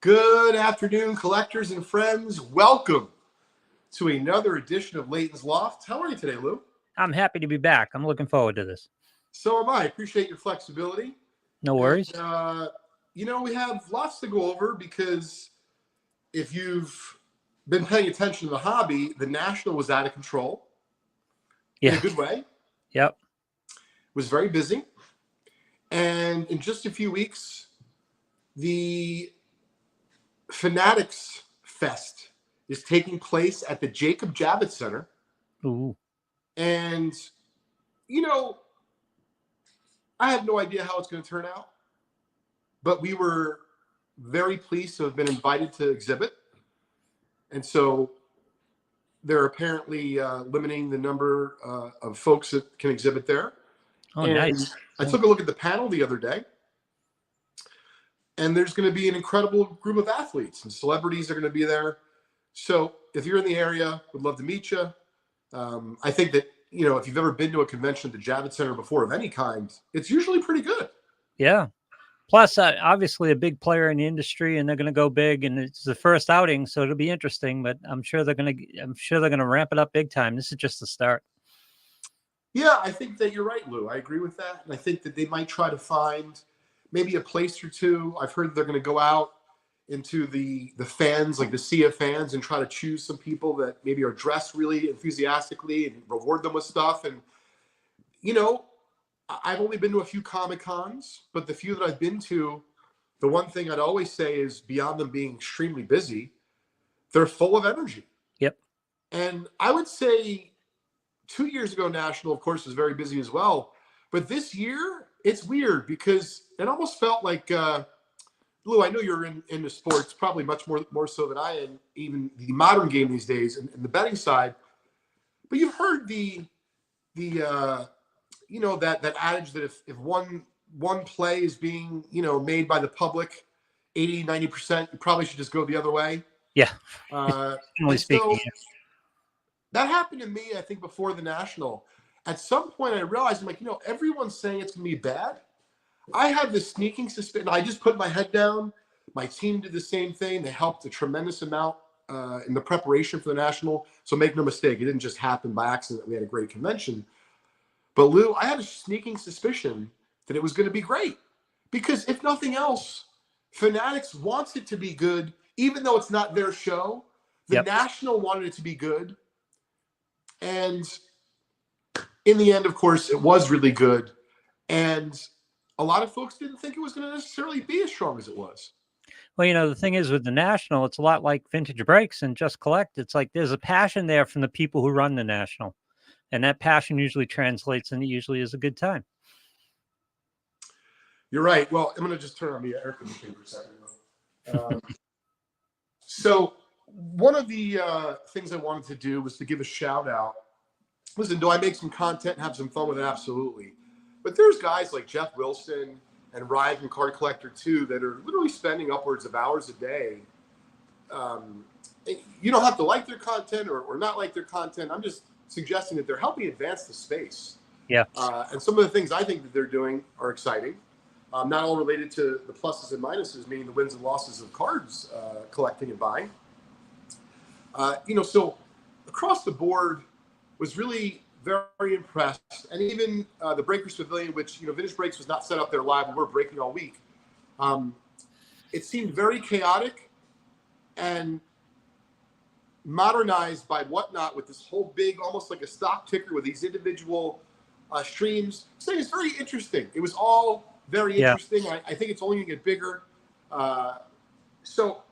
Good afternoon, collectors and friends. Welcome to another edition of Leighton's Loft. How are you today, Lou? I'm happy to be back. I'm looking forward to this. So am I. Appreciate your flexibility. No worries. And, we have lots to go over because if you've been paying attention to the hobby, the National was out of control in a good way. Yep. Was very busy. And in just a few weeks, the Fanatics Fest is taking place at the Jacob Javits Center. Ooh. And, I have no idea how it's going to turn out, but we were very pleased to have been invited to exhibit. And so they're apparently limiting the number of folks that can exhibit there. Oh, nice. I took a look at the panel the other day, and there's going to be an incredible group of athletes and celebrities are going to be there. So if you're in the area, would love to meet you. I think that, if you've ever been to a convention at the Javits Center before of any kind, it's usually pretty good. Yeah. Plus, obviously a big player in the industry, and they're going to go big, and it's the first outing, so it'll be interesting. But I'm sure they're going to ramp it up big time. This is just the start. Yeah, I think that you're right, Lou. I agree with that, and I think that they might try to find maybe a place or two. I've heard they're going to go out into the fans, like the sea of fans, and try to choose some people that maybe are dressed really enthusiastically and reward them with stuff. And, I've only been to a few Comic-Cons, but the few that I've been to, the one thing I'd always say is beyond them being extremely busy, they're full of energy. Yep. And I would say 2 years ago, National, of course, was very busy as well. But this year, it's weird because it almost felt like, Lou, I know you're into sports, probably much more so than I am, even the modern game these days and the betting side. But you've heard that adage that if one play is being, made by the public 80-90%, you probably should just go the other way. Yeah. So that happened to me, I think, before the National. At some point I realized, I'm like, everyone's saying it's going to be bad. I have this sneaking suspicion. I just put my head down. My team did the same thing. They helped a tremendous amount in the preparation for the National. So make no mistake, it didn't just happen by accident. We had a great convention. But Lou, I had a sneaking suspicion that it was going to be great. Because if nothing else, Fanatics wants it to be good, even though it's not their show. The National wanted it to be good. And in the end, of course, it was really good. And a lot of folks didn't think it was going to necessarily be as strong as it was. Well, the thing is with the National, it's a lot like Vintage Breaks and Just Collect. It's like there's a passion there from the people who run the National. And that passion usually translates and it usually is a good time. You're right. Well, I'm going to just turn on the air conditioning for a second. So one of the things I wanted to do was to give a shout out. Listen, do I make some content and have some fun with it? Absolutely. But there's guys like Jeff Wilson and Ryan from Card Collector 2 that are literally spending upwards of hours a day. You don't have to like their content or not like their content. I'm just suggesting that they're helping advance the space. Yeah. And some of the things I think that they're doing are exciting. Not all related to the pluses and minuses, meaning the wins and losses of cards collecting and buying. So across the board was really very impressed. And even the Breakers Pavilion, which, Vintage Breaks was not set up there live, and we're breaking all week. It seemed very chaotic and modernized by Whatnot with this whole big, almost like a stock ticker with these individual streams. So it's very interesting. It was all very interesting. I think it's only going to get bigger. So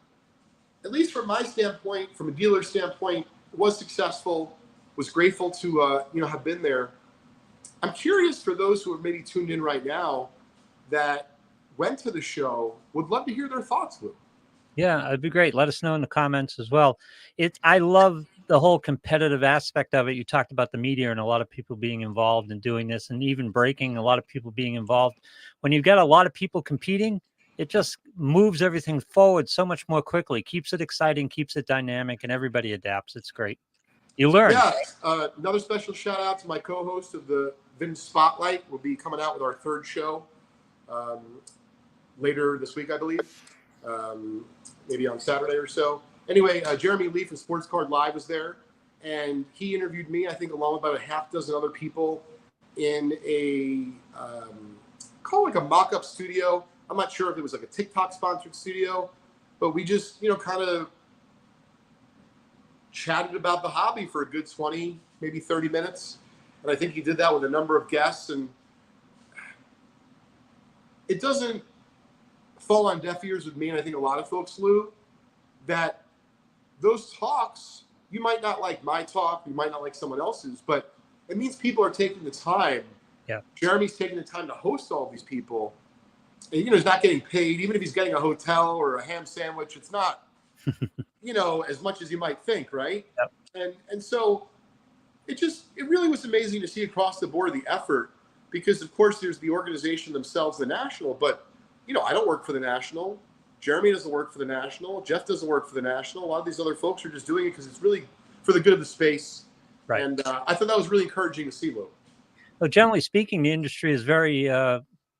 at least from my standpoint, from a dealer standpoint, it was successful. Was grateful to have been there. I'm curious for those who are maybe tuned in right now that went to the show, would love to hear their thoughts, Lou. Yeah, it'd be great. Let us know in the comments as well. I love the whole competitive aspect of it. You talked about the media and a lot of people being involved in doing this, and even breaking, a lot of people being involved. When you've got a lot of people competing, it just moves everything forward so much more quickly, keeps it exciting, keeps it dynamic, and everybody adapts. It's great. You learn. Yeah. Another special shout out to my co-host of the Vintage Spotlight. We'll be coming out with our third show later this week, I believe. maybe on Saturday or so. Anyway, Jeremy Lee from Sports Card Live was there, and he interviewed me, I think, along with about a half dozen other people in a call like a mock-up studio. I'm not sure if it was like a TikTok-sponsored studio, but we just, kind of chatted about the hobby for a good 20, maybe 30 minutes. And I think he did that with a number of guests, and it doesn't fall on deaf ears with me, and I think a lot of folks, Lou, that those talks, you might not like my talk, you might not like someone else's, but it means people are taking the time. Yeah. Jeremy's taking the time to host all these people. And, he's not getting paid. Even if he's getting a hotel or a ham sandwich, it's not, as much as you might think, right? Yep. And so it really was amazing to see across the board the effort, because, of course, there's the organization themselves, the National, but, I don't work for the National. Jeremy doesn't work for the National. Jeff doesn't work for the National. A lot of these other folks are just doing it because it's really for the good of the space. Right. And I thought that was really encouraging to see, Lou. Well, generally speaking, the industry is very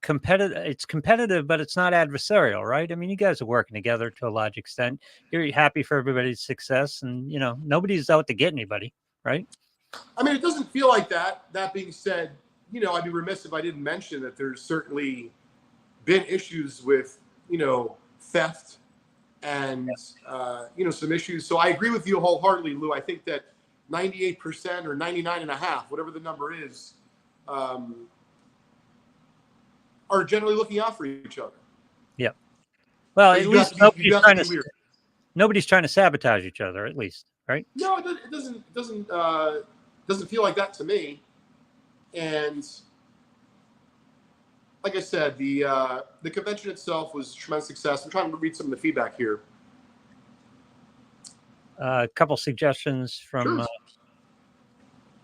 competitive. It's competitive, but it's not adversarial, right? I mean, you guys are working together to a large extent. You're happy for everybody's success, and, nobody's out to get anybody, right? I mean, it doesn't feel like that. That being said, I'd be remiss if I didn't mention that there's certainly been issues with, theft and, some issues. So I agree with you wholeheartedly, Lou. I think that 98% or 99.5%, whatever the number is, are generally looking out for each other. Yeah. Well, at least nobody's trying to sabotage each other, at least, right? No, it doesn't feel like that to me. And like I said, the convention itself was a tremendous success. I'm trying to read some of the feedback here. A couple suggestions from Sure.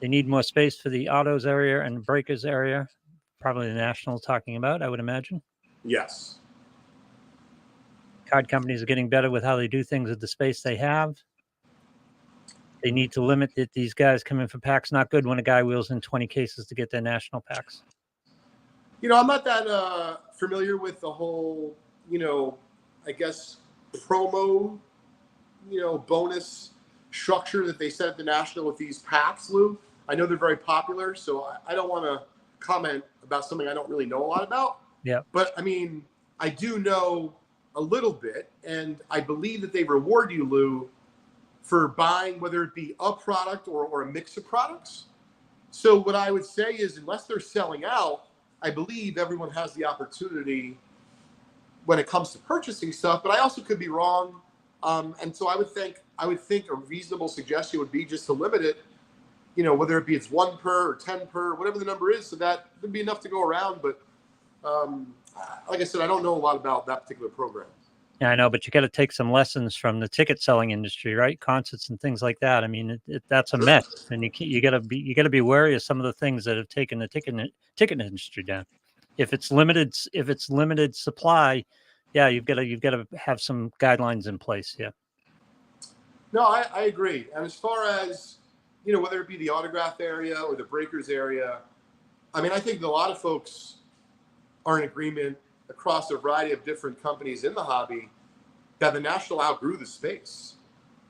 They need more space for the autos area and breakers area. Probably the National talking about, I would imagine. Yes. Card companies are getting better with how they do things with the space they have. They need to limit that these guys come in for packs. Not good when a guy wheels in 20 cases to get their National packs. I'm not that familiar with the whole, I guess, promo, bonus structure that they set at the National with these packs, Lou. I know they're very popular, so I don't want to comment about something I don't really know a lot about. Yeah. But, I mean, I do know a little bit, and I believe that they reward you, Lou, for buying, whether it be a product or a mix of products. So what I would say is, unless they're selling out, I believe everyone has the opportunity when it comes to purchasing stuff, but I also could be wrong. And so I would think a reasonable suggestion would be just to limit it, whether it be it's 1 per or 10 per, whatever the number is, so that would be enough to go around. But like I said, I don't know a lot about that particular program. Yeah, I know, but you got to take some lessons from the ticket selling industry, right? Concerts and things like that. I mean, that's a mess, and you got to be wary of some of the things that have taken the ticket industry down. If it's limited supply, yeah, you've got to have some guidelines in place. Yeah. No, I agree. And as far as whether it be the autograph area or the breakers area, I mean, I think a lot of folks are in agreement across a variety of different companies in the hobby that the National outgrew the space.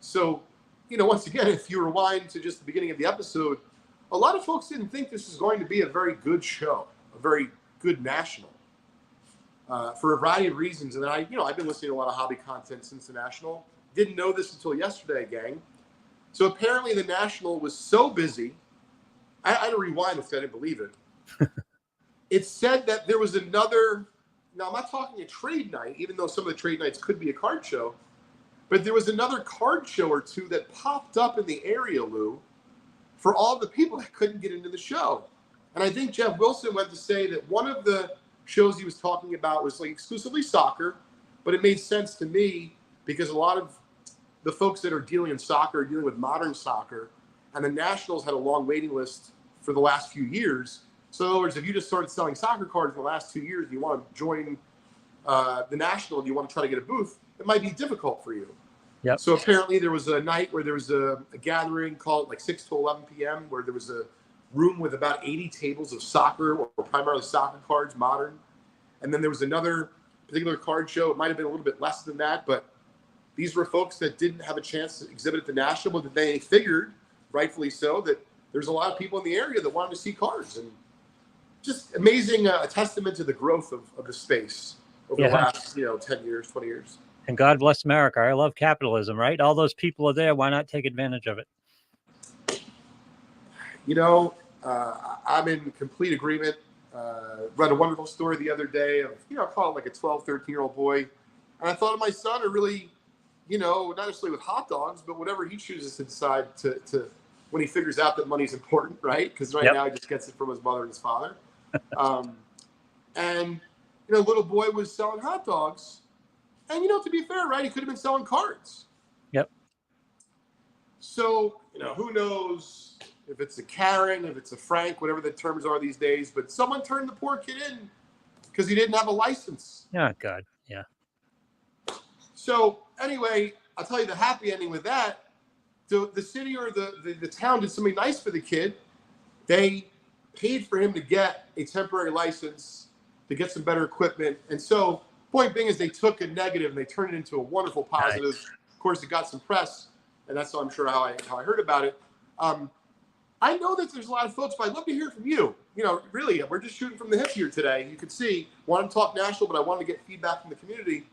So, once again, if you rewind to just the beginning of the episode, a lot of folks didn't think this was going to be a very good show, a very good National, for a variety of reasons. And then I've been listening to a lot of hobby content since the National. Didn't know this until yesterday, gang. So apparently the National was so busy. I had to rewind because I didn't believe it. It said that there was another. Now, I'm not talking a trade night, even though some of the trade nights could be a card show. But there was another card show or two that popped up in the area, Lou, for all the people that couldn't get into the show. And I think Jeff Wilson went to say that one of the shows he was talking about was like exclusively soccer. But it made sense to me because a lot of the folks that are dealing in soccer are dealing with modern soccer. And the Nationals had a long waiting list for the last few years. So in other words, if you just started selling soccer cards in the last 2 years and you want to join the National and you want to try to get a booth, it might be difficult for you. Yep. So apparently there was a night where there was a gathering called like 6 to 11 p.m. where there was a room with about 80 tables of soccer or primarily soccer cards, modern. And then there was another particular card show. It might have been a little bit less than that, but these were folks that didn't have a chance to exhibit at the National, but they figured, rightfully so, that there's a lot of people in the area that wanted to see cards. And just amazing, a testament to the growth of the space over the last 10 years, 20 years. And God bless America. I love capitalism, right? All those people are there. Why not take advantage of it? I'm in complete agreement. Read a wonderful story the other day of, I call it like a 12, 13-year-old boy. And I thought of my son, or really, not necessarily with hot dogs, but whatever he chooses to decide to when he figures out that money's important, right? Because now he just gets it from his mother and his father. And, little boy was selling hot dogs. And, to be fair, right, he could have been selling cards. Yep. So, who knows if it's a Karen, if it's a Frank, whatever the terms are these days, but someone turned the poor kid in because he didn't have a license. Oh, God. Yeah. So anyway, I'll tell you the happy ending with that. The city or the town did something nice for the kid. They paid for him to get a temporary license, to get some better equipment. And so point being is they took a negative and they turned it into a wonderful positive. Nice. Of course, it got some press, and that's, I'm sure, how I heard about it. I know that there's a lot of folks, but I'd love to hear from you. Really, we're just shooting from the hip here today. You can see, wanted to talk national, but I wanted to get feedback from the community.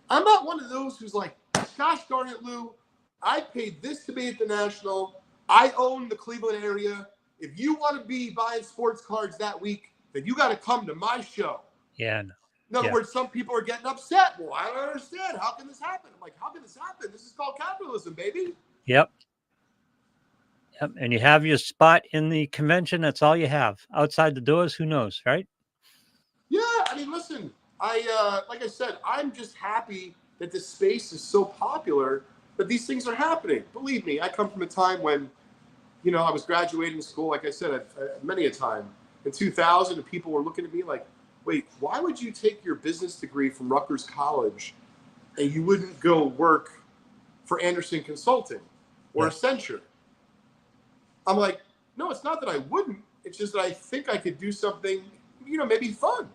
I'm not one of those who's like, gosh darn it, Lou, I paid this to be at the National. I own the Cleveland area. If you want to be buying sports cards that week, then you got to come to my show. Yeah. No. In other words, some people are getting upset. Well, I don't understand. How can this happen? I'm like, how can this happen? This is called capitalism, baby. Yep. And you have your spot in the convention. That's all you have. Outside the doors, who knows, right? Yeah. I mean, listen, like I said, I'm just happy that this space is so popular that these things are happening. Believe me, I come from a time when, I was graduating school, like I said, many a time. In 2000, and people were looking at me like, wait, why would you take your business degree from Rutgers College and you wouldn't go work for Anderson Consulting or Accenture? I'm like, no, it's not that I wouldn't. It's just that I think I could do something, maybe fun.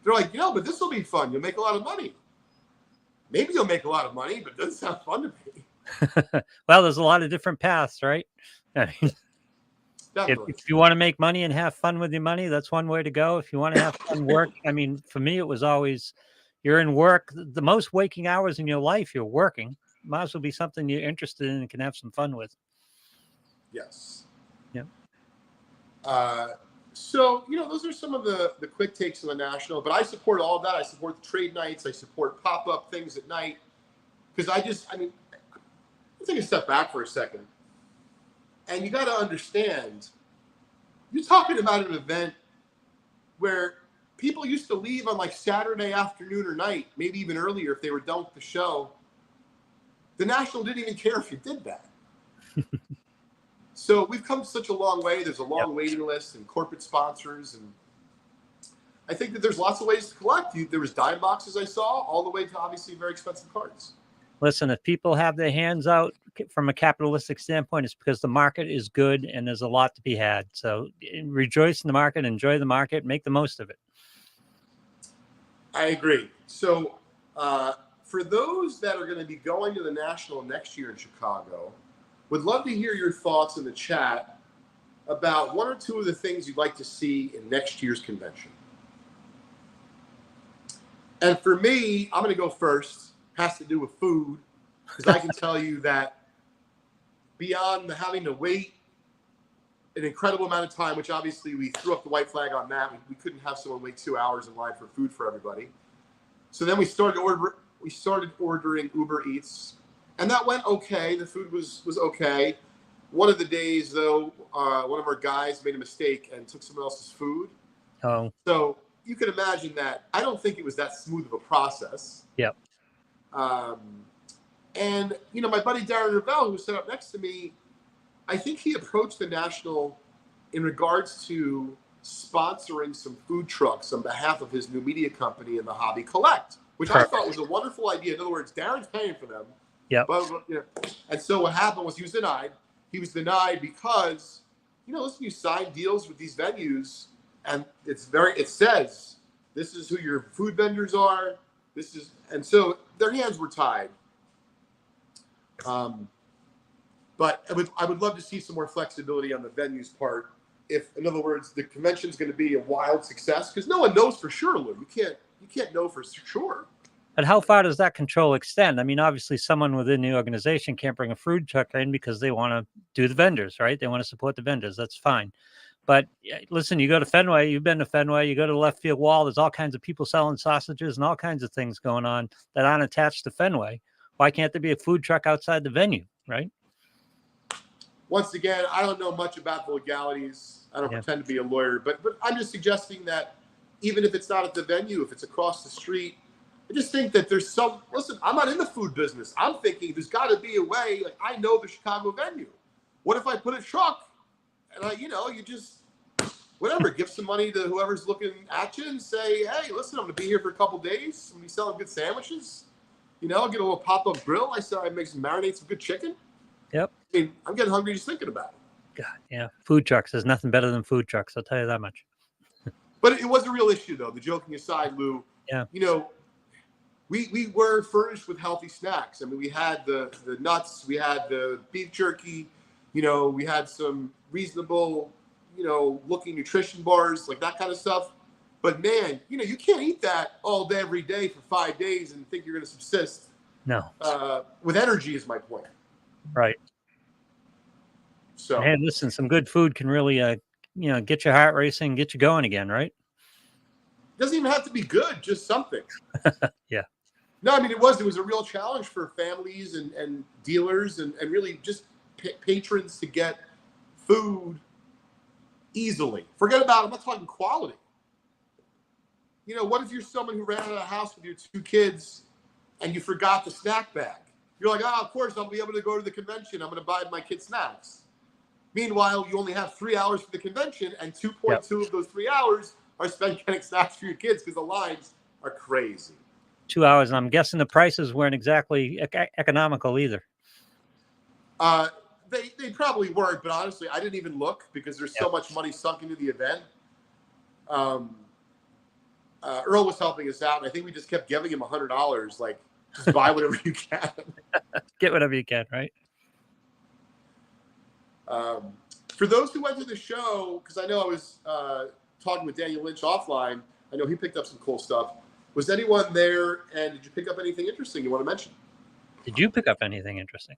They're like, but this will be fun. You'll make a lot of money. Maybe you'll make a lot of money, but it doesn't sound fun to me. Well, there's a lot of different paths, right? I mean, if you want to make money and have fun with your money, that's one way to go. If you want to have fun work, I mean, for me, it was always, you're in work, the most waking hours in your life, you're working. Might as well be something you're interested in and can have some fun with. Yes. Yeah. So, those are some of the quick takes on the National, but I support all of that. I support the trade nights. I support pop-up things at night. Because let's take a step back for a second. And you got to understand, you're talking about an event where people used to leave on like Saturday afternoon or night, maybe even earlier if they were done with the show. The National didn't even care if you did that. So we've come such a long way. There's a long waiting list and corporate sponsors. And I think that there's lots of ways to collect. There was dime boxes I saw, all the way to obviously very expensive cards. Listen, if people have their hands out from a capitalistic standpoint, it's because the market is good and there's a lot to be had. So rejoice in the market, enjoy the market, make the most of it. I agree. So for those that are going to be going to the National next year in Chicago, would love to hear your thoughts in the chat about one or two of the things you'd like to see in next year's convention. And for me, I'm going to go first. Has to do with food, because I can tell you that beyond having to wait an incredible amount of time, which obviously we threw up the white flag on that. We couldn't have someone wait 2 hours in line for food for everybody. So then we started ordering Uber Eats, and that went okay. The food was okay. One of the days, though, one of our guys made a mistake and took someone else's food. Oh. So you can imagine that I don't think it was that smooth of a process. Yep. And, my buddy Darren Ravel, who sat up next to me, I think he approached the National in regards to sponsoring some food trucks on behalf of his new media company and the Hobby Collect, which Perfect. I thought was a wonderful idea. In other words, Darren's paying for them. Yeah. And so what happened was he was denied. He was denied because, listen, you sign deals with these venues, and it says This is who your food vendors are. And so their hands were tied. But I would love to see some more flexibility on the venue's part. If, in other words, the convention is going to be a wild success, because no one knows for sure, Lou. You can't know for sure. But how far does that control extend? I mean, obviously, someone within the organization can't bring a food truck in because they want to do the vendors, right? They want to support the vendors. That's fine. But listen, you go to Fenway, you've been to Fenway, you go to the left field wall, there's all kinds of people selling sausages and all kinds of things going on that aren't attached to Fenway. Why can't there be a food truck outside the venue, right? Once again, I don't know much about the legalities. I don't pretend to be a lawyer, but I'm just suggesting that even if it's not at the venue, if it's across the street, I just think that there's listen, I'm not in the food business. I'm thinking there's got to be a way. Like, I know the Chicago venue. What if I put a truck and you just, whatever, give some money to whoever's looking at you and say, hey, listen, I'm going to be here for a couple days. I'm going to be selling good sandwiches. I'll get a little pop-up grill. I said I make some marinate, some good chicken. Yep. I mean, I'm getting hungry just thinking about it. God, yeah. Food trucks. There's nothing better than food trucks. I'll tell you that much. But it was a real issue, though. The joking aside, Lou. Yeah. We were furnished with healthy snacks. I mean, we had the nuts, we had the beef jerky, we had some reasonable, looking nutrition bars, like that kind of stuff. But man, you can't eat that all day, every day for 5 days and think you're going to subsist. No. With energy is my point. Right. So, hey, listen, some good food can really, get your heart racing, get you going again, right? Doesn't even have to be good, just something. Yeah. No, I mean, it was a real challenge for families and dealers and really just patrons to get food easily. Forget about it. I'm not talking quality. What if you're someone who ran out of the house with your 2 kids and you forgot the snack bag? You're like, of course, I'll be able to go to the convention. I'm going to buy my kids snacks. Meanwhile, you only have 3 hours for the convention, and 2.2 of those 3 hours are spent getting snacks for your kids because the lines are crazy. 2 hours, and I'm guessing the prices weren't exactly economical either. They probably weren't, but honestly, I didn't even look because there's so much money sunk into the event. Earl was helping us out, and I think we just kept giving him $100, like, just buy whatever you can. Get whatever you can, right? For those who went to the show, because I know I was talking with Daniel Lynch offline, I know he picked up some cool stuff. Was anyone there, and did you pick up anything interesting you want to mention? Did you pick up anything interesting?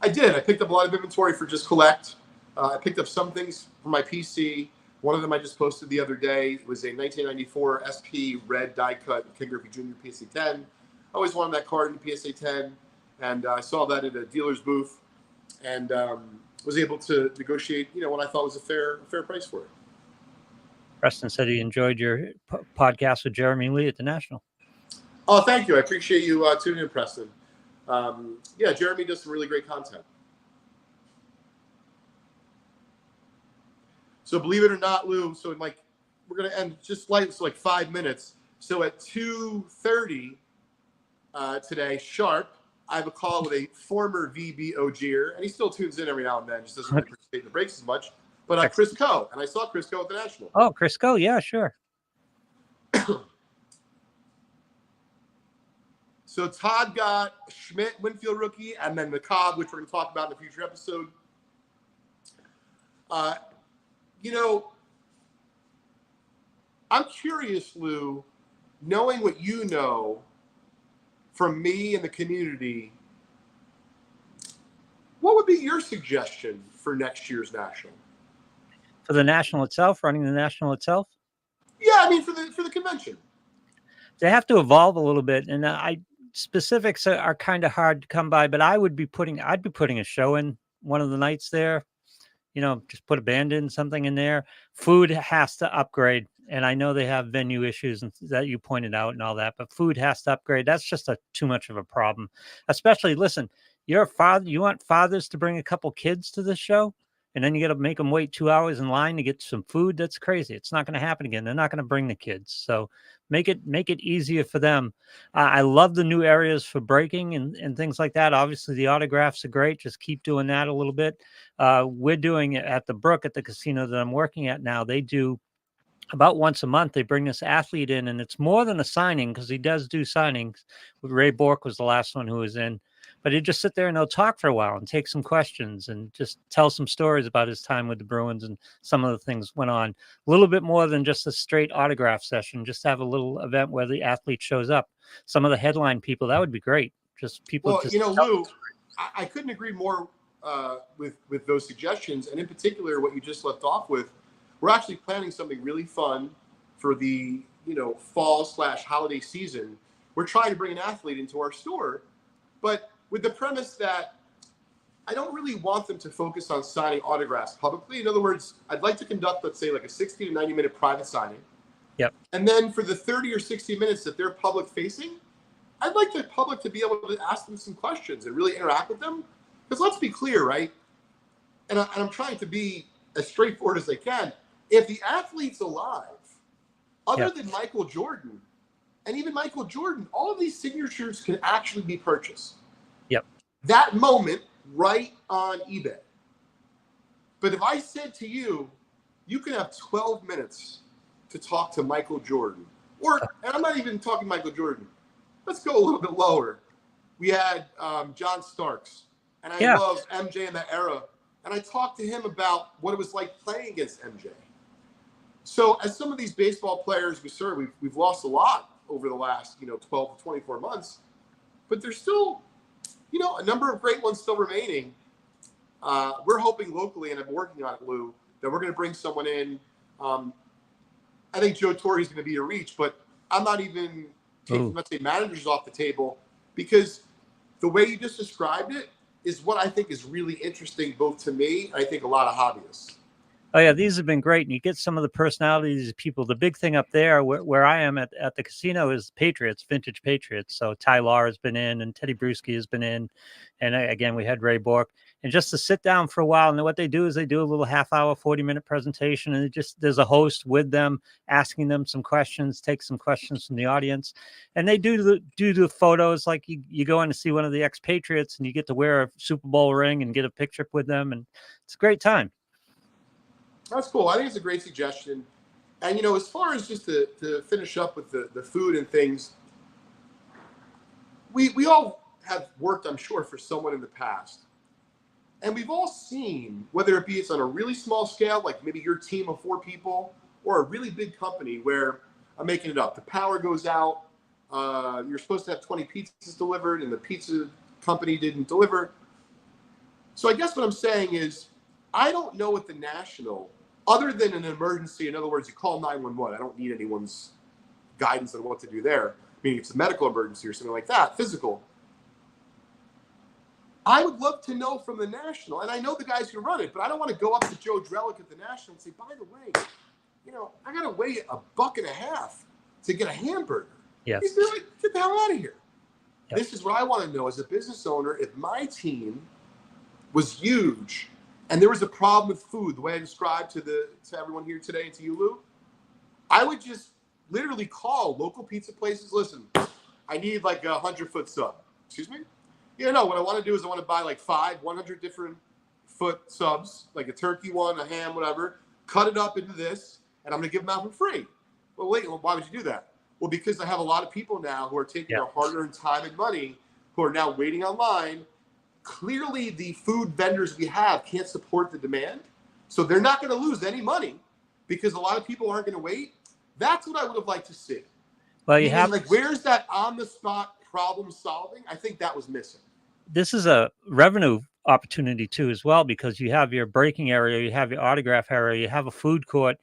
I did. I picked up a lot of inventory for Just Collect. I picked up some things for my PC. One of them I just posted the other day. It was a 1994 SP red die cut Ken Griffey Jr. PSA 10. I always wanted that card in the PSA 10, and I saw that at a dealer's booth, and was able to negotiate, what I thought was a fair price for it. Preston said he enjoyed your podcast with Jeremy Lee at the National. Oh, thank you. I appreciate you tuning in, Preston. Jeremy does some really great content. So believe it or not, Lou, so we're going to end just like 5 minutes. So at 2:30 today, sharp, I have a call with a former VBOGer, and he still tunes in every now and then, just doesn't participate in the breaks as much. But Chris Coe, and I saw Chris Coe at the National. Oh, Chris Coe, yeah, sure. So Todd got Schmidt, Winfield rookie, and then the Cobb, which we're going to talk about in a future episode. I'm curious, Lou, knowing what you know from me and the community, what would be your suggestion for next year's National? For the National itself, running the National itself? Yeah, I mean, for the convention. They have to evolve a little bit, and specifics are kind of hard to come by, but I'd be putting a show in one of the nights there. Just put a band in, something in there. Food has to upgrade. And I know they have venue issues that you pointed out and all that, but food has to upgrade. That's just too much of a problem. Especially, listen, you're a father. You want fathers to bring a couple kids to this show, and then you got to make them wait 2 hours in line to get some food. That's crazy. It's not going to happen again. They're not going to bring the kids. So make it easier for them. I love the new areas for breaking and things like that. Obviously, the autographs are great. Just keep doing that a little bit. We're doing it at the Brook at the casino that I'm working at now. They do about once a month, they bring this athlete in, and it's more than a signing because he does do signings. Ray Bork was the last one who was in, but he'd just sit there and they'll talk for a while and take some questions and just tell some stories about his time with the Bruins and some of the things went on. A little bit more than just a straight autograph session, just have a little event where the athlete shows up. Some of the headline people, that would be great. Just people Well, just Lou, I couldn't agree more with those suggestions, and in particular, what you just left off with. We're actually planning something really fun for the fall/holiday season. We're trying to bring an athlete into our store, but with the premise that I don't really want them to focus on signing autographs publicly. In other words, I'd like to conduct, let's say, like a 60 to 90 minute private signing. Yep. And then for the 30 or 60 minutes that they're public facing, I'd like the public to be able to ask them some questions and really interact with them. Because let's be clear, right? And I'm trying to be as straightforward as I can. If the athlete's alive, other than Michael Jordan, and even Michael Jordan, all of these signatures can actually be purchased. Yep. That moment right on eBay. But if I said to you, you can have 12 minutes to talk to Michael Jordan, and I'm not even talking Michael Jordan. Let's go a little bit lower. We had John Starks, and I love MJ in that era. And I talked to him about what it was like playing against MJ. So as some of these baseball players we've lost a lot over the last 12 to 24 months, but there's still a number of great ones still remaining. We're hoping locally, and I'm working on it, Lou, that we're going to bring someone in. I think Joe Torre is going to be a reach, but I'm not even taking, let's say, managers off the table, because the way you just described it is what I think is really interesting, both to me and I think a lot of hobbyists. Oh yeah, these have been great, and you get some of the personalities of people. The big thing up there, where I am at the casino, is Patriots, vintage Patriots. So Ty Law has been in, and Teddy Bruschi has been in, and again we had Ray Bork. And just to sit down for a while, and what they do is they do a little half-hour, 40-minute presentation, and there's a host with them asking them some questions, take some questions from the audience, and they do the photos like you go in to see one of the ex-Patriots, and you get to wear a Super Bowl ring and get a picture with them, and it's a great time. That's cool. I think it's a great suggestion. And, as far as just to finish up with the food and things, we all have worked, I'm sure, for someone in the past. And we've all seen, whether it be it's on a really small scale, like maybe your team of 4 people, or a really big company where, I'm making it up, the power goes out, you're supposed to have 20 pizzas delivered, and the pizza company didn't deliver. So I guess what I'm saying is, I don't know at the National, other than an emergency, in other words, you call 911. I don't need anyone's guidance on what to do there. Meaning it's a medical emergency or something like that, physical. I would love to know from the National, and I know the guys who run it, but I don't want to go up to Joe Drellick at the National and say, by the way, I got to weigh $1.50 to get a hamburger. Yes. He's like, get the hell out of here. Yep. This is what I want to know as a business owner. If my team was huge, and there was a problem with food, the way I described to everyone here today and to you, Lou, I would just literally call local pizza places. Listen, I need like a 100-foot sub. Excuse me? What I want to do is I want to buy like 100 different foot subs, like a turkey one, a ham, whatever, cut it up into this, and I'm going to give them out for free. Well, wait, why would you do that? Well, because I have a lot of people now who are taking their hard-earned time and money, who are now waiting online. Clearly, the food vendors we have can't support the demand, so they're not going to lose any money because a lot of people aren't going to wait. That's what I would have liked to see. Well, you have where's that on-the-spot problem solving? I think that was missing. This is a revenue opportunity too, as well, because you have your breaking area, you have your autograph area, you have a food court.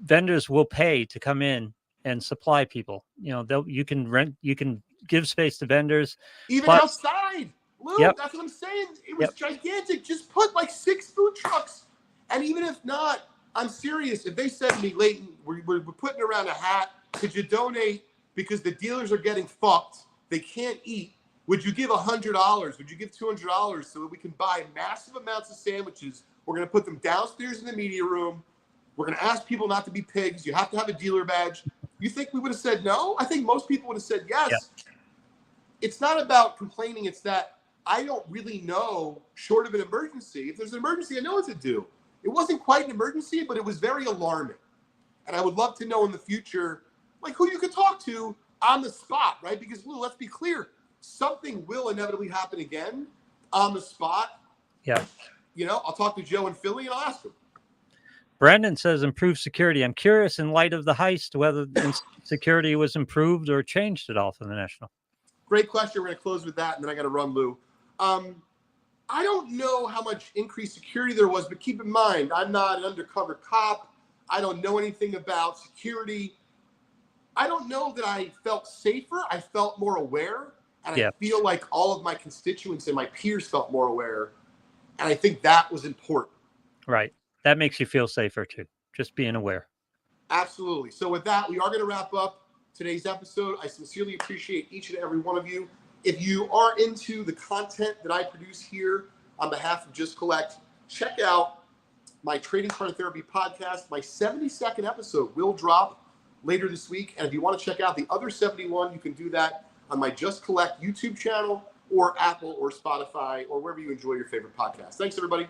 Vendors will pay to come in and supply people. You can give space to vendors, even outside. Lou, that's what I'm saying. It was gigantic. Just put like 6 food trucks. And even if not, I'm serious. If they said to me, Leighton, we're putting around a hat, could you donate because the dealers are getting fucked? They can't eat. Would you give $100? Would you give $200 so that we can buy massive amounts of sandwiches? We're going to put them downstairs in the media room. We're going to ask people not to be pigs. You have to have a dealer badge. You think we would have said no? I think most people would have said yes. Yeah. It's not about complaining. It's that I don't really know, short of an emergency. If there's an emergency, I know what to do. It wasn't quite an emergency, but it was very alarming. And I would love to know in the future, like, who you could talk to on the spot, right? Because, Lou, let's be clear, something will inevitably happen again on the spot. Yeah. You know, I'll talk to Joe in Philly and I'll ask him. Brandon says improved security. I'm curious, in light of the heist, whether security was improved or changed at all for the National. Great question. We're going to close with that, and then I got to run, Lou. I don't know how much increased security there was, but keep in mind, I'm not an undercover cop. I don't know anything about security. I don't know that I felt safer. I felt more aware, and I feel like all of my constituents and my peers felt more aware, and I think that was important. Right. That makes you feel safer, too, just being aware. Absolutely. So with that, we are going to wrap up today's episode. I sincerely appreciate each and every one of you. If you are into the content that I produce here on behalf of Just Collect, check out my Trading Card Therapy podcast. My 72nd episode will drop later this week. And if you want to check out the other 71, you can do that on my Just Collect YouTube channel or Apple or Spotify or wherever you enjoy your favorite podcast. Thanks, everybody.